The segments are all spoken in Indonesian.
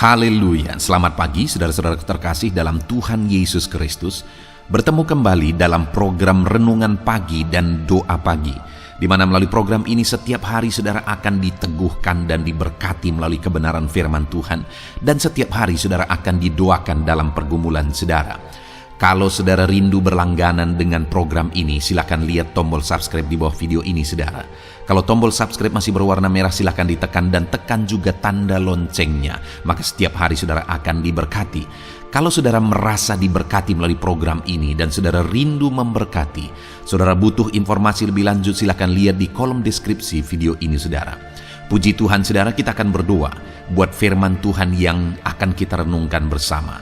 Haleluya, selamat pagi saudara-saudara terkasih dalam Tuhan Yesus Kristus. Bertemu kembali dalam program Renungan Pagi dan Doa Pagi, di mana melalui program ini setiap hari saudara akan diteguhkan dan diberkati melalui kebenaran firman Tuhan. Dan setiap hari saudara akan didoakan dalam pergumulan saudara. Kalau saudara rindu berlangganan dengan program ini, silakan lihat tombol subscribe di bawah video ini saudara. Kalau tombol subscribe masih berwarna merah, silakan ditekan dan tekan juga tanda loncengnya. Maka setiap hari saudara akan diberkati. Kalau saudara merasa diberkati melalui program ini dan saudara rindu memberkati, saudara butuh informasi lebih lanjut, silakan lihat di kolom deskripsi video ini saudara. Puji Tuhan saudara, kita akan berdoa buat firman Tuhan yang akan kita renungkan bersama.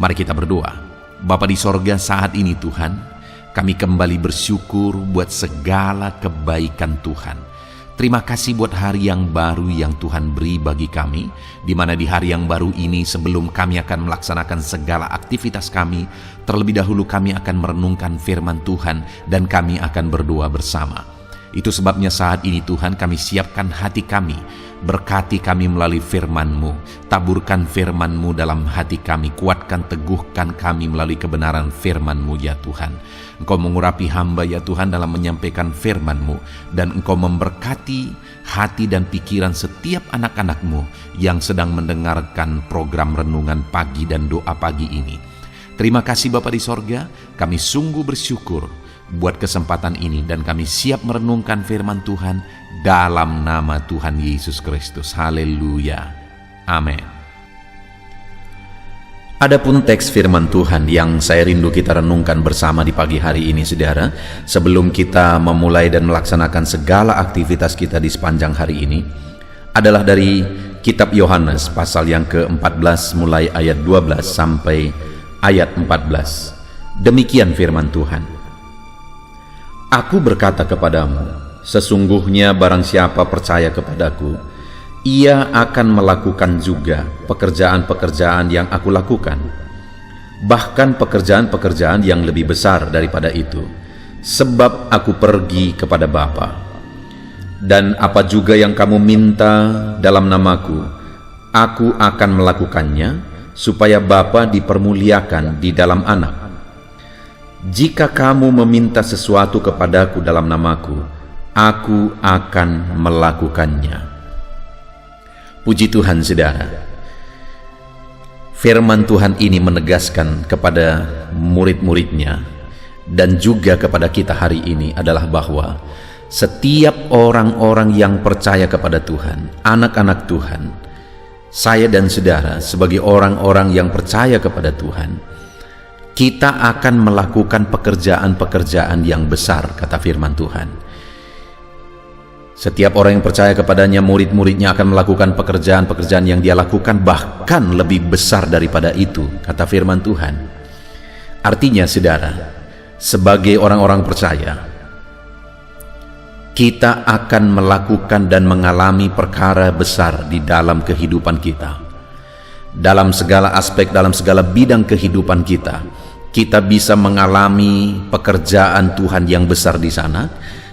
Mari kita berdoa. Bapa di sorga, saat ini Tuhan, kami kembali bersyukur buat segala kebaikan Tuhan. Terima kasih buat hari yang baru yang Tuhan beri bagi kami, di mana di hari yang baru ini sebelum kami akan melaksanakan segala aktivitas kami, terlebih dahulu kami akan merenungkan firman Tuhan dan kami akan berdoa bersama. Itu sebabnya saat ini Tuhan kami siapkan hati kami, berkati kami melalui firman-Mu, taburkan firman-Mu dalam hati kami, kuatkan teguhkan kami melalui kebenaran firman-Mu ya Tuhan. Engkau mengurapi hamba ya Tuhan dalam menyampaikan firman-Mu, dan Engkau memberkati hati dan pikiran setiap anak-anak-Mu yang sedang mendengarkan program Renungan Pagi dan Doa Pagi ini. Terima kasih Bapa di sorga, kami sungguh bersyukur buat kesempatan ini dan kami siap merenungkan firman Tuhan dalam nama Tuhan Yesus Kristus. Haleluya. Amin. Adapun teks firman Tuhan yang saya rindu kita renungkan bersama di pagi hari ini saudara, sebelum kita memulai dan melaksanakan segala aktivitas kita di sepanjang hari ini, adalah dari kitab Yohanes pasal yang ke-14 mulai ayat 12 sampai ayat 14. Demikian firman Tuhan. Aku berkata kepadamu, sesungguhnya barang siapa percaya kepadaku, ia akan melakukan juga pekerjaan-pekerjaan yang aku lakukan, bahkan pekerjaan-pekerjaan yang lebih besar daripada itu, sebab aku pergi kepada Bapa. Dan apa juga yang kamu minta dalam namaku, aku akan melakukannya, supaya Bapa dipermuliakan di dalam Anak. Jika kamu meminta sesuatu kepadaku dalam namaku, aku akan melakukannya. Puji Tuhan saudara. Firman Tuhan ini menegaskan kepada murid-muridnya dan juga kepada kita hari ini adalah bahwa setiap orang-orang yang percaya kepada Tuhan, anak-anak Tuhan, saya dan saudara sebagai orang-orang yang percaya kepada Tuhan, kita akan melakukan pekerjaan-pekerjaan yang besar, kata firman Tuhan. Setiap orang yang percaya kepadanya, murid-muridnya akan melakukan pekerjaan-pekerjaan yang dia lakukan, bahkan lebih besar daripada itu, kata firman Tuhan. Artinya saudara, sebagai orang-orang percaya, kita akan melakukan dan mengalami perkara besar di dalam kehidupan kita. Dalam segala aspek, dalam segala bidang kehidupan kita, kita bisa mengalami pekerjaan Tuhan yang besar di sana.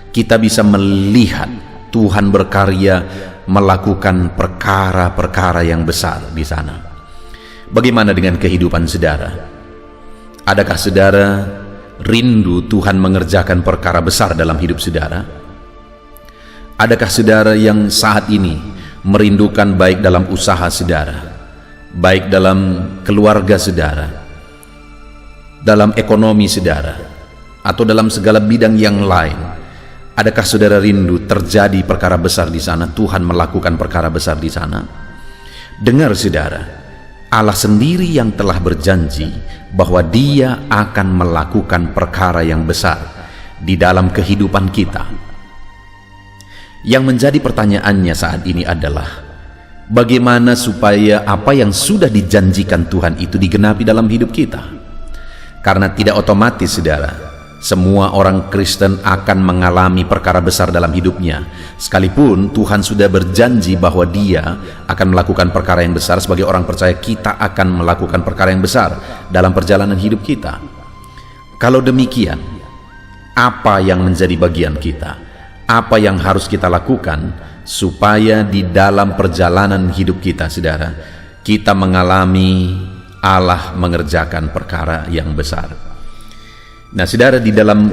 Kita bisa melihat Tuhan berkarya melakukan perkara-perkara yang besar di sana. Bagaimana dengan kehidupan saudara? Adakah saudara rindu Tuhan mengerjakan perkara besar dalam hidup saudara? Adakah saudara yang saat ini merindukan baik dalam usaha saudara, baik dalam keluarga saudara, dalam ekonomi saudara, atau dalam segala bidang yang lain? Adakah saudara rindu terjadi perkara besar di sana, Tuhan melakukan perkara besar di sana? Dengar saudara, Allah sendiri yang telah berjanji bahwa Dia akan melakukan perkara yang besar di dalam kehidupan kita. Yang menjadi pertanyaannya saat ini adalah, bagaimana supaya apa yang sudah dijanjikan Tuhan itu digenapi dalam hidup kita? Karena tidak otomatis saudara, semua orang Kristen akan mengalami perkara besar dalam hidupnya. Sekalipun Tuhan sudah berjanji bahwa Dia akan melakukan perkara yang besar, sebagai orang percaya kita akan melakukan perkara yang besar dalam perjalanan hidup kita. Kalau demikian, apa yang menjadi bagian kita? Apa yang harus kita lakukan supaya di dalam perjalanan hidup kita saudara, kita mengalami Allah mengerjakan perkara yang besar. Nah, saudara, di dalam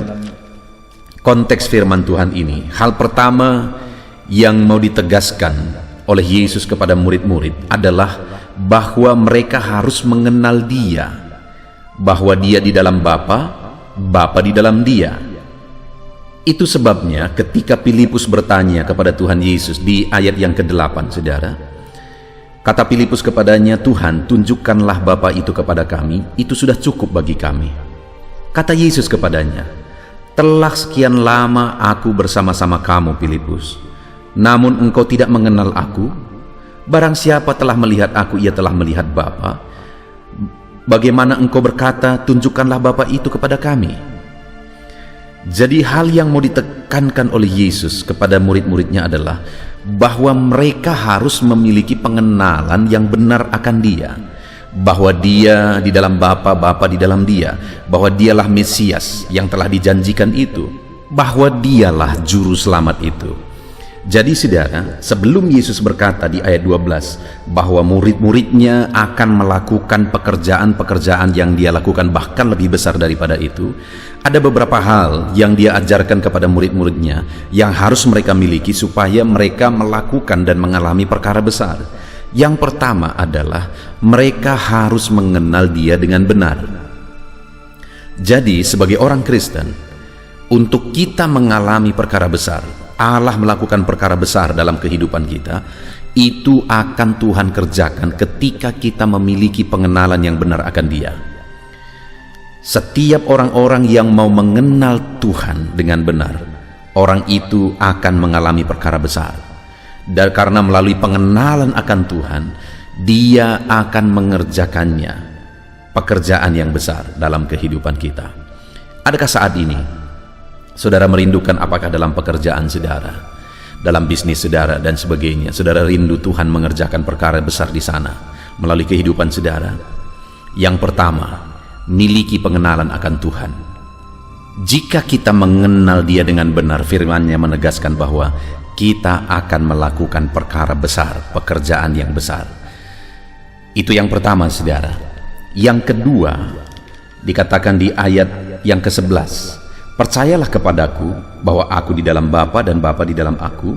konteks firman Tuhan ini, hal pertama yang mau ditegaskan oleh Yesus kepada murid-murid adalah bahwa mereka harus mengenal Dia, bahwa Dia di dalam Bapa, Bapa di dalam Dia. Itu sebabnya ketika Filipus bertanya kepada Tuhan Yesus di ayat yang ke-8, saudara, kata Filipus kepadanya, "Tuhan, tunjukkanlah Bapa itu kepada kami, itu sudah cukup bagi kami." Kata Yesus kepadanya, "Telah sekian lama aku bersama-sama kamu, Filipus, namun engkau tidak mengenal aku. Barang siapa telah melihat aku, ia telah melihat Bapa. Bagaimana engkau berkata, tunjukkanlah Bapa itu kepada kami?" Jadi hal yang mau ditekankan oleh Yesus kepada murid-muridnya adalah bahwa mereka harus memiliki pengenalan yang benar akan Dia, bahwa Dia di dalam Bapa, Bapa di dalam Dia, bahwa Dialah Mesias yang telah dijanjikan itu, bahwa Dialah juru selamat itu. Jadi saudara, sebelum Yesus berkata di ayat 12 bahwa murid-muridnya akan melakukan pekerjaan-pekerjaan yang Dia lakukan bahkan lebih besar daripada itu, ada beberapa hal yang Dia ajarkan kepada murid-muridnya yang harus mereka miliki supaya mereka melakukan dan mengalami perkara besar. Yang pertama adalah mereka harus mengenal Dia dengan benar. Jadi sebagai orang Kristen, untuk kita mengalami perkara besar, Allah melakukan perkara besar dalam kehidupan kita, itu akan Tuhan kerjakan ketika kita memiliki pengenalan yang benar akan Dia. Setiap orang-orang yang mau mengenal Tuhan dengan benar, orang itu akan mengalami perkara besar. Dan karena melalui pengenalan akan Tuhan, Dia akan mengerjakannya, pekerjaan yang besar dalam kehidupan kita. Adakah saat ini saudara merindukan, apakah dalam pekerjaan saudara, dalam bisnis saudara dan sebagainya, saudara rindu Tuhan mengerjakan perkara besar di sana melalui kehidupan saudara? Yang pertama, miliki pengenalan akan Tuhan. Jika kita mengenal Dia dengan benar, firman-Nya menegaskan bahwa kita akan melakukan perkara besar, pekerjaan yang besar. Itu yang pertama, saudara. Yang kedua, dikatakan di ayat yang ke-11, "Percayalah kepadaku bahwa aku di dalam Bapa dan Bapa di dalam aku,"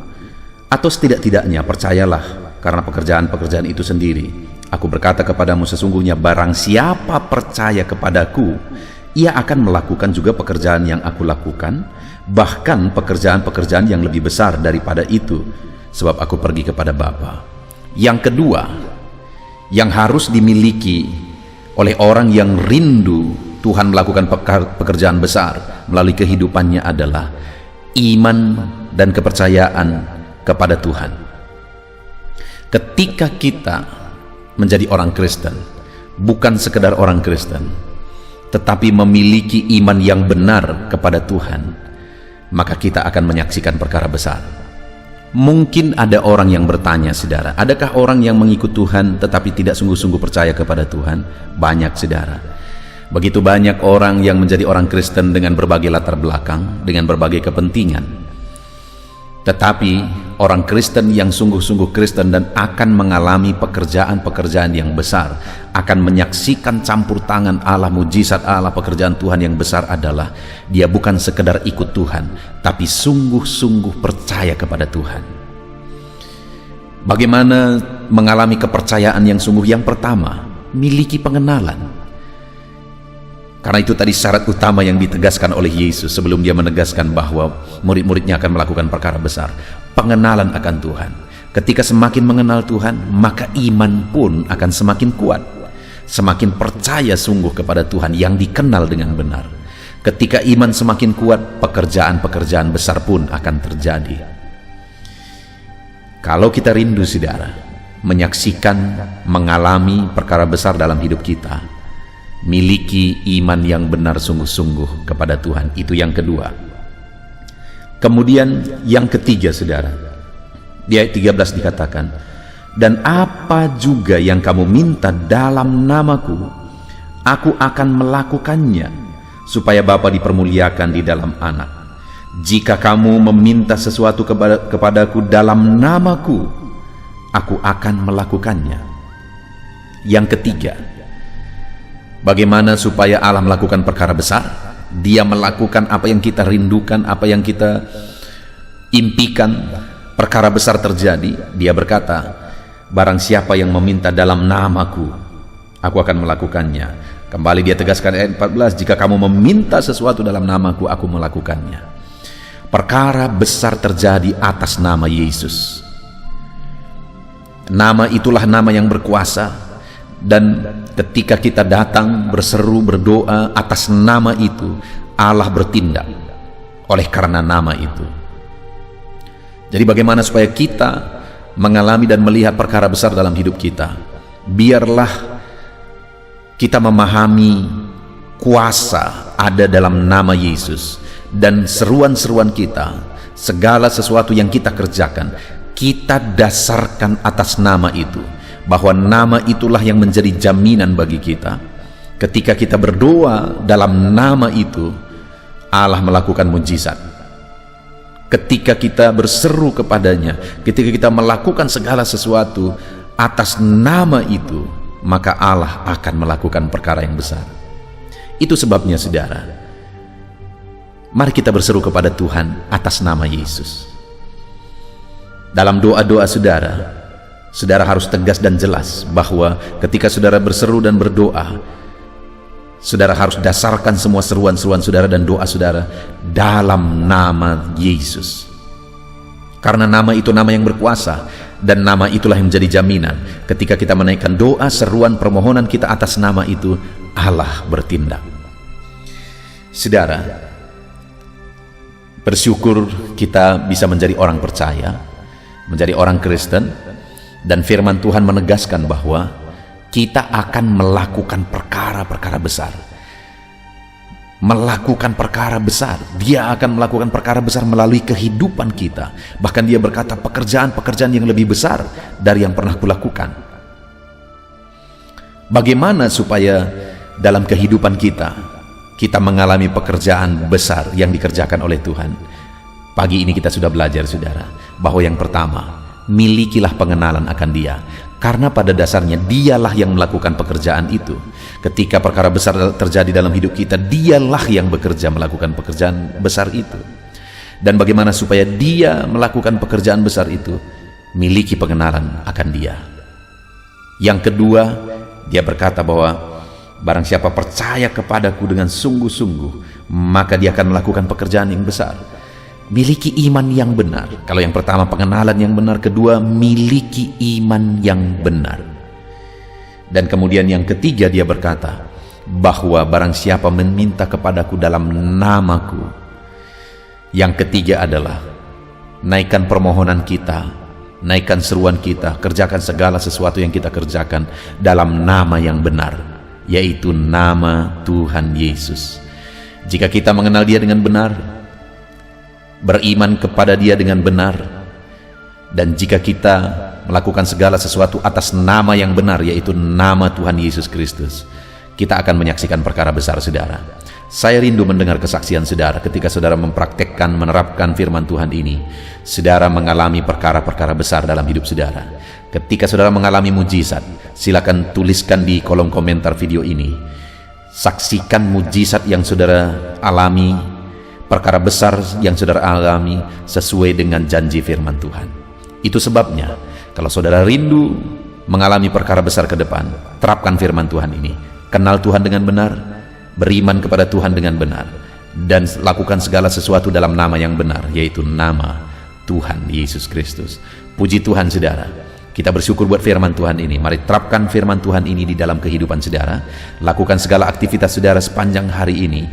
atau setidak-tidaknya percayalah karena pekerjaan-pekerjaan itu sendiri. "Aku berkata kepadamu, sesungguhnya barang siapa percaya kepadaku, ia akan melakukan juga pekerjaan yang aku lakukan, bahkan pekerjaan-pekerjaan yang lebih besar daripada itu, sebab aku pergi kepada Bapa." Yang kedua, yang harus dimiliki oleh orang yang rindu Tuhan melakukan pekerjaan besar melalui kehidupannya adalah iman dan kepercayaan kepada Tuhan. Ketika kita menjadi orang Kristen, bukan sekedar orang Kristen, tetapi memiliki iman yang benar kepada Tuhan, maka kita akan menyaksikan perkara besar. Mungkin ada orang yang bertanya, saudara, adakah orang yang mengikut Tuhan tetapi tidak sungguh-sungguh percaya kepada Tuhan? Banyak, saudara. Begitu banyak orang yang menjadi orang Kristen dengan berbagai latar belakang, dengan berbagai kepentingan. Tetapi orang Kristen yang sungguh-sungguh Kristen dan akan mengalami pekerjaan-pekerjaan yang besar, akan menyaksikan campur tangan Allah, mujizat Allah, pekerjaan Tuhan yang besar adalah dia bukan sekedar ikut Tuhan, tapi sungguh-sungguh percaya kepada Tuhan. Bagaimana mengalami kepercayaan yang sungguh? Yang pertama, miliki pengenalan. Karena itu tadi syarat utama yang ditegaskan oleh Yesus sebelum Dia menegaskan bahwa murid-muridnya akan melakukan perkara besar. Pengenalan akan Tuhan. Ketika semakin mengenal Tuhan, maka iman pun akan semakin kuat. Semakin percaya sungguh kepada Tuhan yang dikenal dengan benar. Ketika iman semakin kuat, pekerjaan-pekerjaan besar pun akan terjadi. Kalau kita rindu, saudara, menyaksikan, mengalami perkara besar dalam hidup kita, miliki iman yang benar sungguh-sungguh kepada Tuhan. Itu yang kedua. Kemudian yang ketiga, saudara, di ayat 13 dikatakan, "Dan apa juga yang kamu minta dalam namaku, aku akan melakukannya, supaya Bapa dipermuliakan di dalam Anak. Jika kamu meminta sesuatu kepadaku dalam namaku, aku akan melakukannya." Yang ketiga, bagaimana supaya Allah melakukan perkara besar? Dia melakukan apa yang kita rindukan, apa yang kita impikan. Perkara besar terjadi. Dia berkata, barang siapa yang meminta dalam namaku, aku akan melakukannya. Kembali dia tegaskan ayat 14, jika kamu meminta sesuatu dalam namaku, aku melakukannya. Perkara besar terjadi atas nama Yesus. Nama itulah nama yang berkuasa, dan ketika kita datang berseru berdoa atas nama itu, Allah bertindak oleh karena nama itu. Jadi bagaimana supaya kita mengalami dan melihat perkara besar dalam hidup kita? Biarlah kita memahami kuasa ada dalam nama Yesus, dan seruan-seruan kita, segala sesuatu yang kita kerjakan, kita dasarkan atas nama itu, bahwa nama itulah yang menjadi jaminan bagi kita. Ketika kita berdoa dalam nama itu, Allah melakukan mujizat. Ketika kita berseru kepadanya, ketika kita melakukan segala sesuatu atas nama itu, maka Allah akan melakukan perkara yang besar. Itu sebabnya saudara, mari kita berseru kepada Tuhan atas nama Yesus. Dalam doa-doa saudara, saudara harus tegas dan jelas bahwa ketika saudara berseru dan berdoa, saudara harus dasarkan semua seruan-seruan saudara dan doa saudara dalam nama Yesus. Karena nama itu nama yang berkuasa, dan nama itulah yang menjadi jaminan. Ketika kita menaikkan doa, seruan, permohonan kita atas nama itu, Allah bertindak. Saudara, bersyukur kita bisa menjadi orang percaya, menjadi orang Kristen, dan firman Tuhan menegaskan bahwa kita akan melakukan perkara-perkara besar. Melakukan perkara besar. Dia akan melakukan perkara besar melalui kehidupan kita. Bahkan dia berkata, pekerjaan-pekerjaan yang lebih besar dari yang pernah kulakukan. Bagaimana supaya dalam kehidupan kita mengalami pekerjaan besar yang dikerjakan oleh Tuhan? Pagi ini kita sudah belajar saudara, bahwa yang pertama, milikilah pengenalan akan Dia. Karena pada dasarnya dialah yang melakukan pekerjaan itu. Ketika perkara besar terjadi dalam hidup kita, dialah yang bekerja melakukan pekerjaan besar itu. Dan bagaimana supaya dia melakukan pekerjaan besar itu? Miliki pengenalan akan Dia. Yang kedua, dia berkata bahwa barang siapa percaya kepadaku dengan sungguh-sungguh, maka dia akan melakukan pekerjaan yang besar. Miliki iman yang benar. Kalau yang pertama pengenalan yang benar, kedua miliki iman yang benar. Dan kemudian yang ketiga dia berkata bahwa barang siapa meminta kepadaku dalam namaku. Yang ketiga adalah naikkan permohonan kita, naikkan seruan kita, kerjakan segala sesuatu yang kita kerjakan dalam nama yang benar, yaitu nama Tuhan Yesus. Jika kita mengenal Dia dengan benar, beriman kepada Dia dengan benar, dan jika kita melakukan segala sesuatu atas nama yang benar, yaitu nama Tuhan Yesus Kristus, kita akan menyaksikan perkara besar saudara. Saya rindu mendengar kesaksian saudara ketika saudara mempraktekkan, menerapkan firman Tuhan ini. Saudara mengalami perkara-perkara besar dalam hidup saudara. Ketika saudara mengalami mujizat, silakan tuliskan di kolom komentar video ini. Saksikan mujizat yang saudara alami, perkara besar yang saudara alami sesuai dengan janji firman Tuhan. Itu sebabnya kalau saudara rindu mengalami perkara besar ke depan, terapkan firman Tuhan ini. Kenal Tuhan dengan benar, beriman kepada Tuhan dengan benar, dan lakukan segala sesuatu dalam nama yang benar, yaitu nama Tuhan Yesus Kristus. Puji Tuhan saudara, kita bersyukur buat firman Tuhan ini. Mari terapkan firman Tuhan ini di dalam kehidupan saudara. Lakukan segala aktivitas saudara sepanjang hari ini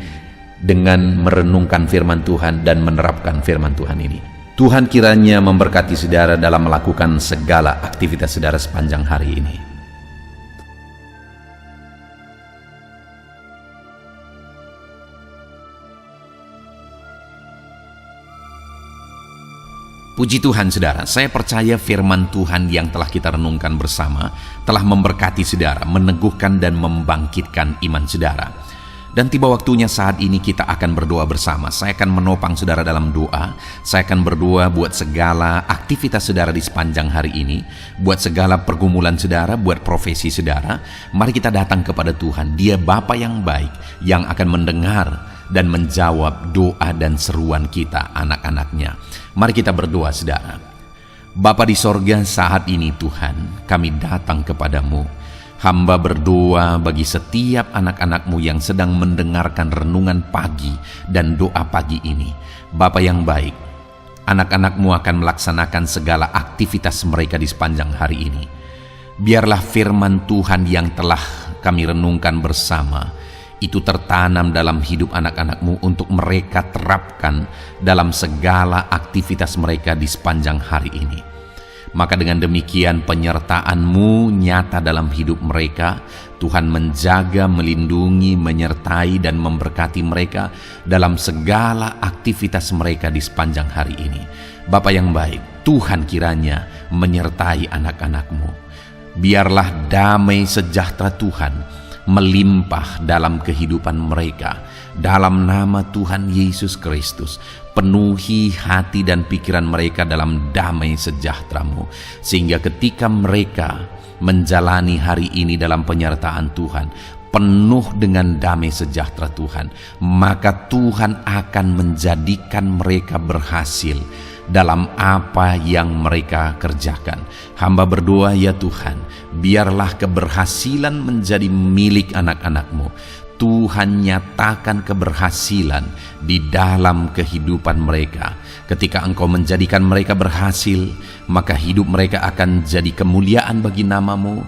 dengan merenungkan firman Tuhan dan menerapkan firman Tuhan ini. Tuhan kiranya memberkati saudara dalam melakukan segala aktivitas saudara sepanjang hari ini. Puji Tuhan saudara, saya percaya firman Tuhan yang telah kita renungkan bersama telah memberkati saudara, meneguhkan dan membangkitkan iman saudara. Dan tiba waktunya saat ini kita akan berdoa bersama. Saya akan menopang saudara dalam doa. Saya akan berdoa buat segala aktivitas saudara di sepanjang hari ini, buat segala pergumulan saudara, buat profesi saudara. Mari kita datang kepada Tuhan. Dia Bapa yang baik, yang akan mendengar dan menjawab doa dan seruan kita, anak-anaknya. Mari kita berdoa saudara. Bapa di sorga, saat ini Tuhan, kami datang kepadamu. Hamba berdoa bagi setiap anak-anak-Mu yang sedang mendengarkan renungan pagi dan doa pagi ini. Bapa yang baik, anak-anak-Mu akan melaksanakan segala aktivitas mereka di sepanjang hari ini. Biarlah firman Tuhan yang telah kami renungkan bersama itu tertanam dalam hidup anak-anak-Mu untuk mereka terapkan dalam segala aktivitas mereka di sepanjang hari ini. Maka dengan demikian penyertaan-Mu nyata dalam hidup mereka. Tuhan menjaga, melindungi, menyertai dan memberkati mereka dalam segala aktivitas mereka di sepanjang hari ini. Bapa yang baik, Tuhan kiranya menyertai anak-anak-Mu. Biarlah damai sejahtera Tuhan melimpah dalam kehidupan mereka. Dalam nama Tuhan Yesus Kristus, penuhi hati dan pikiran mereka dalam damai sejahtera-Mu, sehingga ketika mereka menjalani hari ini dalam penyertaan Tuhan, penuh dengan damai sejahtera Tuhan, maka Tuhan akan menjadikan mereka berhasil dalam apa yang mereka kerjakan. Hamba berdoa ya Tuhan, biarlah keberhasilan menjadi milik anak-anak-Mu. Tuhan nyatakan keberhasilan di dalam kehidupan mereka. Ketika Engkau menjadikan mereka berhasil, maka hidup mereka akan jadi kemuliaan bagi nama-Mu,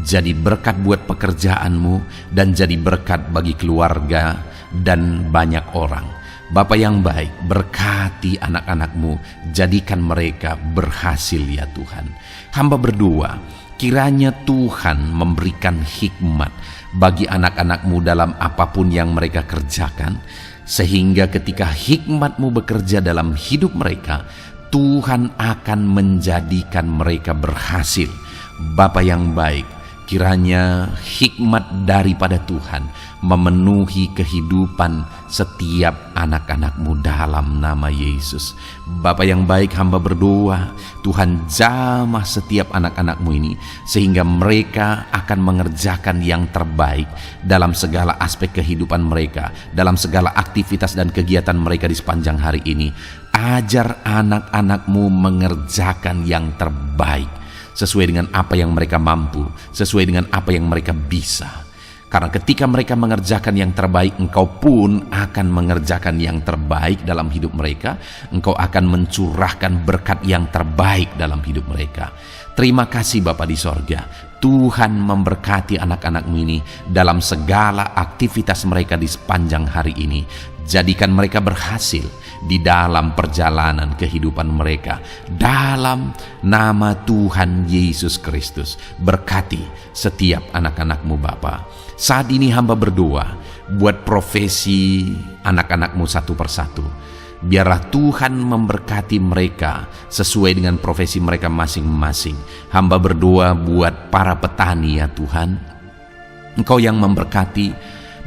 jadi berkat buat pekerjaan-Mu, dan jadi berkat bagi keluarga dan banyak orang. Bapa yang baik, berkati anak-anak-Mu, jadikan mereka berhasil ya Tuhan. Hamba berdoa, kiranya Tuhan memberikan hikmat bagi anak-anak-Mu dalam apapun yang mereka kerjakan, sehingga ketika hikmat-Mu bekerja dalam hidup mereka, Tuhan akan menjadikan mereka berhasil. Bapa yang baik, kiranya hikmat daripada Tuhan memenuhi kehidupan setiap anak-anak-Mu dalam nama Yesus. Bapa yang baik, hamba berdoa, Tuhan jamah setiap anak-anak-Mu ini, sehingga mereka akan mengerjakan yang terbaik dalam segala aspek kehidupan mereka, dalam segala aktivitas dan kegiatan mereka di sepanjang hari ini. Ajar anak-anak-Mu mengerjakan yang terbaik, sesuai dengan apa yang mereka mampu, sesuai dengan apa yang mereka bisa. Karena ketika mereka mengerjakan yang terbaik, Engkau pun akan mengerjakan yang terbaik dalam hidup mereka. Engkau akan mencurahkan berkat yang terbaik dalam hidup mereka. Terima kasih Bapa di sorga. Tuhan memberkati anak-anak-Mu ini dalam segala aktivitas mereka di sepanjang hari ini. Jadikan mereka berhasil di dalam perjalanan kehidupan mereka. Dalam nama Tuhan Yesus Kristus, berkati setiap anak-anak-Mu Bapa. Saat ini hamba berdoa buat profesi anak-anak-Mu satu persatu. Biarlah Tuhan memberkati mereka sesuai dengan profesi mereka masing-masing. Hamba berdoa buat para petani ya Tuhan. Engkau yang memberkati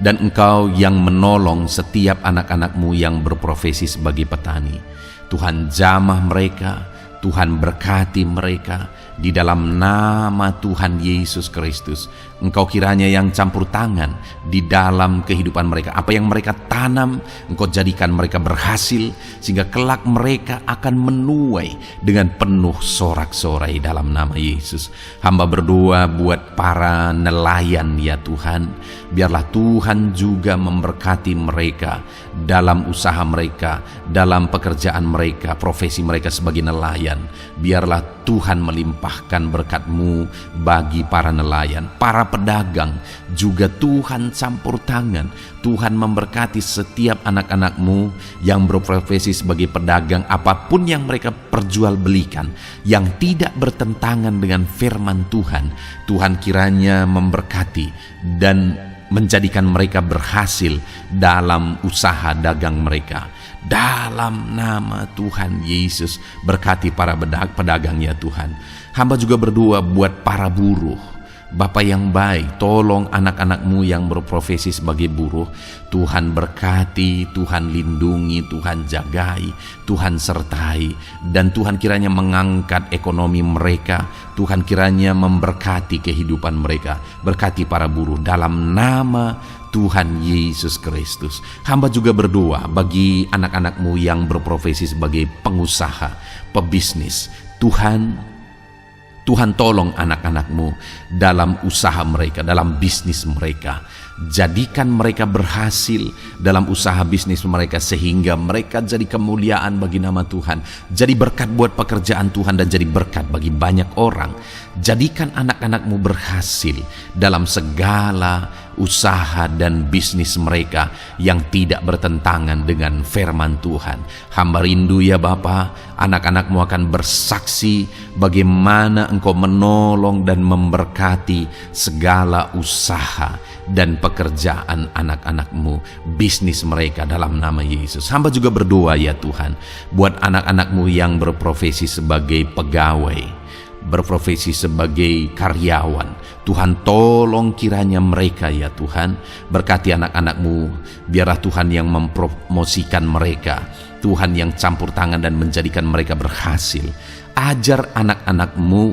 dan Engkau yang menolong setiap anak-anak-Mu yang berprofesi sebagai petani. Tuhan jamah mereka, Tuhan berkati mereka di dalam nama Tuhan Yesus Kristus. Engkau kiranya yang campur tangan di dalam kehidupan mereka. Apa yang mereka tanam, Engkau jadikan mereka berhasil, sehingga kelak mereka akan menuai dengan penuh sorak-sorai dalam nama Yesus. Hamba berdoa buat para nelayan ya Tuhan. Biarlah Tuhan juga memberkati mereka dalam usaha mereka, dalam pekerjaan mereka, profesi mereka sebagai nelayan. Biarlah Tuhan melimpahkan berkat-Mu bagi para nelayan, para pedagang juga Tuhan campur tangan. Tuhan memberkati setiap anak-anak-Mu yang berprofesi sebagai pedagang, apapun yang mereka perjualbelikan yang tidak bertentangan dengan firman Tuhan. Tuhan kiranya memberkati dan menjadikan mereka berhasil dalam usaha dagang mereka. Dalam nama Tuhan Yesus, berkati para pedagang ya Tuhan. Hamba juga berdoa buat para buruh, Bapa yang baik, tolong anak-anak-Mu yang berprofesi sebagai buruh. Tuhan berkati, Tuhan lindungi, Tuhan jagai, Tuhan sertai, dan Tuhan kiranya mengangkat ekonomi mereka. Tuhan kiranya memberkati kehidupan mereka. Berkati para buruh dalam nama Tuhan Yesus Kristus. Hamba juga berdoa bagi anak-anak-Mu yang berprofesi sebagai pengusaha, pebisnis. Tuhan tolong anak-anak-Mu dalam usaha mereka, dalam bisnis mereka. Jadikan mereka berhasil dalam usaha bisnis mereka, sehingga mereka jadi kemuliaan bagi nama Tuhan, jadi berkat buat pekerjaan Tuhan, dan jadi berkat bagi banyak orang. Jadikan anak-anak-Mu berhasil dalam segala usaha dan bisnis mereka yang tidak bertentangan dengan firman Tuhan. Hamba rindu ya Bapa, anak-anak-Mu akan bersaksi bagaimana Engkau menolong dan memberkati segala usaha dan pekerjaan anak-anak-Mu, bisnis mereka dalam nama Yesus. Hamba juga berdoa ya Tuhan, buat anak-anak-Mu yang berprofesi sebagai pegawai, berprofesi sebagai karyawan. Tuhan tolong kiranya mereka ya Tuhan, berkati anak-anak-Mu, biarlah Tuhan yang mempromosikan mereka, Tuhan yang campur tangan dan menjadikan mereka berhasil. Ajar anak-anak-Mu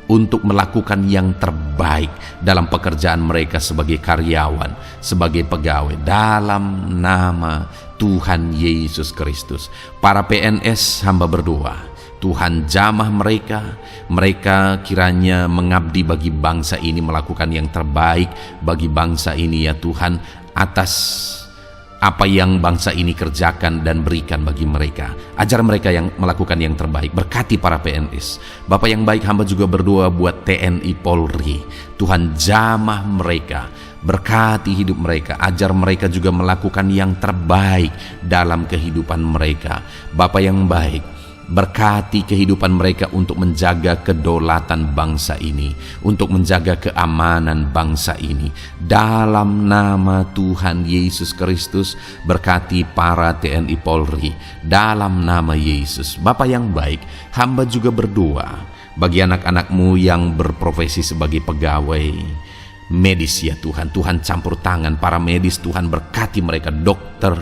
untuk melakukan yang terbaik dalam pekerjaan mereka sebagai karyawan, sebagai pegawai, dalam nama Tuhan Yesus Kristus. Para PNS hamba berdoa, Tuhan jamah mereka kiranya mengabdi bagi bangsa ini, melakukan yang terbaik bagi bangsa ini ya Tuhan, atas apa yang bangsa ini kerjakan dan berikan bagi mereka. Ajar mereka yang melakukan yang terbaik. Berkati para PNS. Bapak yang baik, hamba juga berdoa buat TNI Polri. Tuhan jamah mereka, berkati hidup mereka, ajar mereka juga melakukan yang terbaik dalam kehidupan mereka. Bapak yang baik, berkati kehidupan mereka untuk menjaga kedaulatan bangsa ini, untuk menjaga keamanan bangsa ini. Dalam nama Tuhan Yesus Kristus, berkati para TNI Polri dalam nama Yesus. Bapa yang baik, hamba juga berdoa bagi anak-anak-Mu yang berprofesi sebagai pegawai medis ya Tuhan. Tuhan campur tangan para medis, Tuhan berkati mereka, dokter,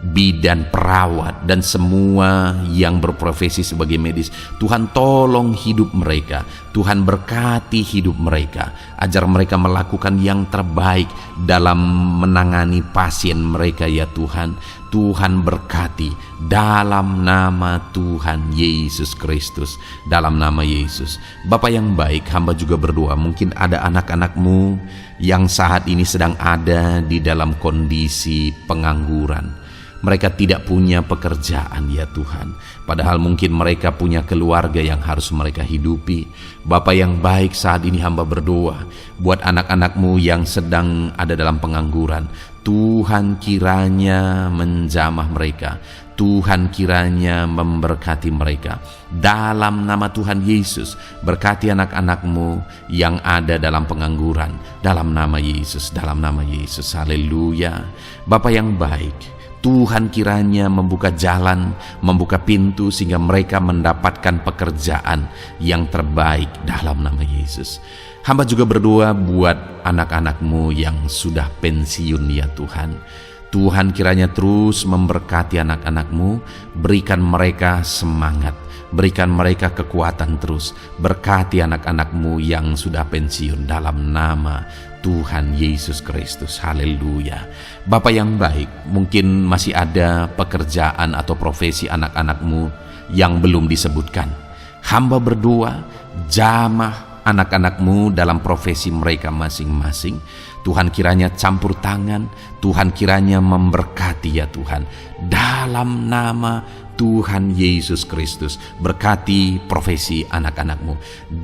bidan, perawat, dan semua yang berprofesi sebagai medis. Tuhan tolong hidup mereka, Tuhan berkati hidup mereka, ajar mereka melakukan yang terbaik dalam menangani pasien mereka ya Tuhan. Tuhan berkati dalam nama Tuhan Yesus Kristus, dalam nama Yesus. Bapa yang baik, hamba juga berdoa, mungkin ada anak-anak-Mu yang saat ini sedang ada di dalam kondisi pengangguran. Mereka tidak punya pekerjaan ya Tuhan, padahal mungkin mereka punya keluarga yang harus mereka hidupi. Bapa yang baik, saat ini hamba berdoa buat anak-anak-Mu yang sedang ada dalam pengangguran. Tuhan kiranya menjamah mereka, Tuhan kiranya memberkati mereka. Dalam nama Tuhan Yesus, berkati anak-anak-Mu yang ada dalam pengangguran, dalam nama Yesus, dalam nama Yesus. Haleluya. Bapa yang baik, Tuhan kiranya membuka jalan, membuka pintu sehingga mereka mendapatkan pekerjaan yang terbaik dalam nama Yesus. Hamba juga berdoa buat anak-anak-Mu yang sudah pensiun ya Tuhan. Tuhan kiranya terus memberkati anak-anak-Mu, berikan mereka semangat, berikan mereka kekuatan terus. Berkati anak-anak-Mu yang sudah pensiun dalam nama Tuhan Yesus Kristus. Haleluya. Bapa yang baik, mungkin masih ada pekerjaan atau profesi anak-anak-Mu yang belum disebutkan. Hamba berdoa, jamah anak-anak-Mu dalam profesi mereka masing-masing. Tuhan kiranya campur tangan, Tuhan kiranya memberkati ya Tuhan. Dalam nama Tuhan Yesus Kristus, berkati profesi anak-anak-Mu.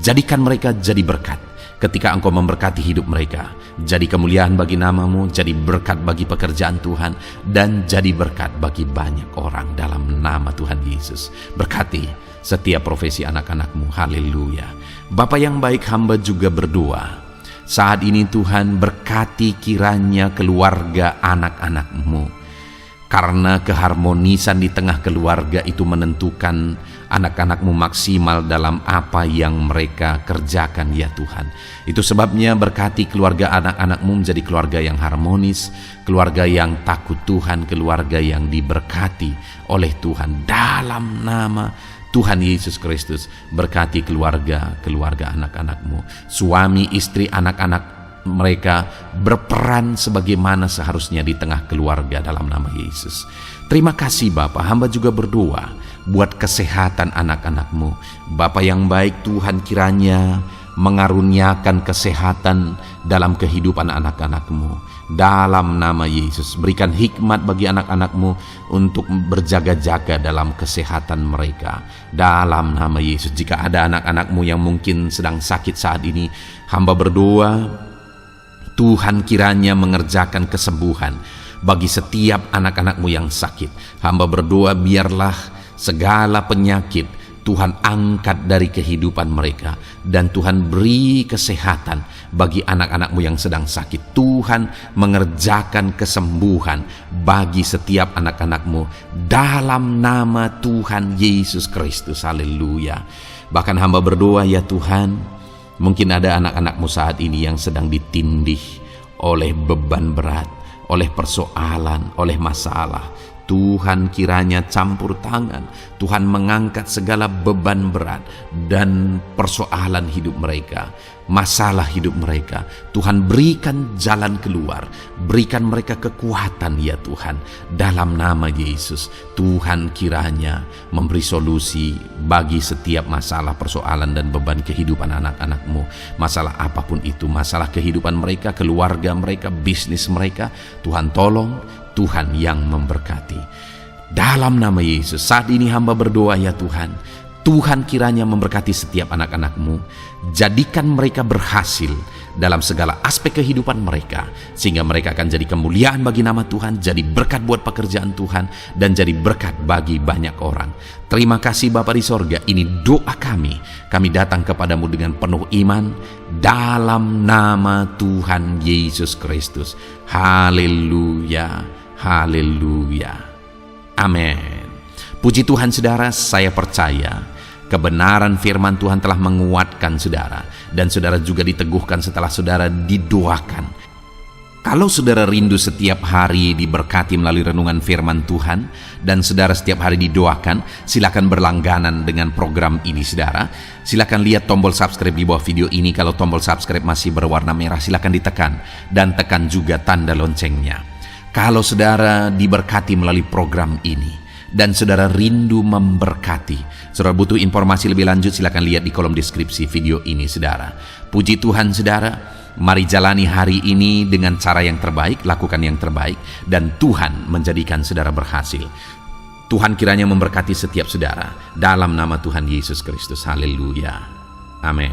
Jadikan mereka jadi berkat. Ketika Engkau memberkati hidup mereka, jadi kemuliaan bagi nama-Mu, jadi berkat bagi pekerjaan Tuhan, dan jadi berkat bagi banyak orang dalam nama Tuhan Yesus. Berkati setiap profesi anak-anak-Mu. Haleluya. Bapa yang baik, hamba juga berdoa saat ini Tuhan, berkati kiranya keluarga anak-anak-Mu, karena keharmonisan di tengah keluarga itu menentukan anak-anak-Mu maksimal dalam apa yang mereka kerjakan ya Tuhan. Itu sebabnya berkati keluarga anak-anak-Mu menjadi keluarga yang harmonis, keluarga yang takut Tuhan, keluarga yang diberkati oleh Tuhan. Dalam nama Tuhan Yesus Kristus, berkati keluarga anak-anak-Mu, suami, istri, anak-anak mereka berperan sebagaimana seharusnya di tengah keluarga dalam nama Yesus. Terima kasih Bapa, hamba juga berdoa buat kesehatan anak-anak-Mu. Bapa yang baik, Tuhan kiranya mengaruniakan kesehatan dalam kehidupan anak-anak-Mu. Dalam nama Yesus, berikan hikmat bagi anak-anak-Mu untuk berjaga-jaga dalam kesehatan mereka. Dalam nama Yesus, jika ada anak-anak-Mu yang mungkin sedang sakit saat ini, hamba berdoa Tuhan kiranya mengerjakan kesembuhan bagi setiap anak-anak-Mu yang sakit. Hamba berdoa biarlah segala penyakit Tuhan angkat dari kehidupan mereka, dan Tuhan beri kesehatan bagi anak-anak-Mu yang sedang sakit. Tuhan mengerjakan kesembuhan bagi setiap anak-anak-Mu dalam nama Tuhan Yesus Kristus. Haleluya. Bahkan hamba berdoa ya Tuhan, mungkin ada anak-anak-Mu saat ini yang sedang ditindih oleh beban berat, oleh persoalan, oleh masalah. Tuhan kiranya campur tangan, Tuhan mengangkat segala beban berat dan persoalan hidup mereka, masalah hidup mereka. Tuhan berikan jalan keluar, berikan mereka kekuatan ya Tuhan. Dalam nama Yesus, Tuhan kiranya memberi solusi bagi setiap masalah, persoalan dan beban kehidupan anak-anak-Mu. Masalah apapun itu, masalah kehidupan mereka, keluarga mereka, bisnis mereka, Tuhan tolong, Tuhan yang memberkati. Dalam nama Yesus, saat ini hamba berdoa ya Tuhan, Tuhan kiranya memberkati setiap anak-anak-Mu, jadikan mereka berhasil dalam segala aspek kehidupan mereka, sehingga mereka akan jadi kemuliaan bagi nama Tuhan, jadi berkat buat pekerjaan Tuhan, dan jadi berkat bagi banyak orang. Terima kasih Bapa di sorga, ini doa kami datang kepadamu dengan penuh iman, dalam nama Tuhan Yesus Kristus. Haleluya, haleluya, amin. Puji Tuhan saudara, saya percaya kebenaran firman Tuhan telah menguatkan saudara, dan saudara juga diteguhkan setelah saudara didoakan. Kalau saudara rindu setiap hari diberkati melalui renungan firman Tuhan, dan saudara setiap hari didoakan, silakan berlangganan dengan program ini saudara. Silakan lihat tombol subscribe di bawah video ini. Kalau tombol subscribe masih berwarna merah, silakan ditekan, dan tekan juga tanda loncengnya. Kalau saudara diberkati melalui program ini, dan saudara rindu memberkati, saudara butuh informasi lebih lanjut, silakan lihat di kolom deskripsi video ini saudara. Puji Tuhan saudara, mari jalani hari ini dengan cara yang terbaik, lakukan yang terbaik, dan Tuhan menjadikan saudara berhasil. Tuhan kiranya memberkati setiap saudara dalam nama Tuhan Yesus Kristus. Haleluya, amin.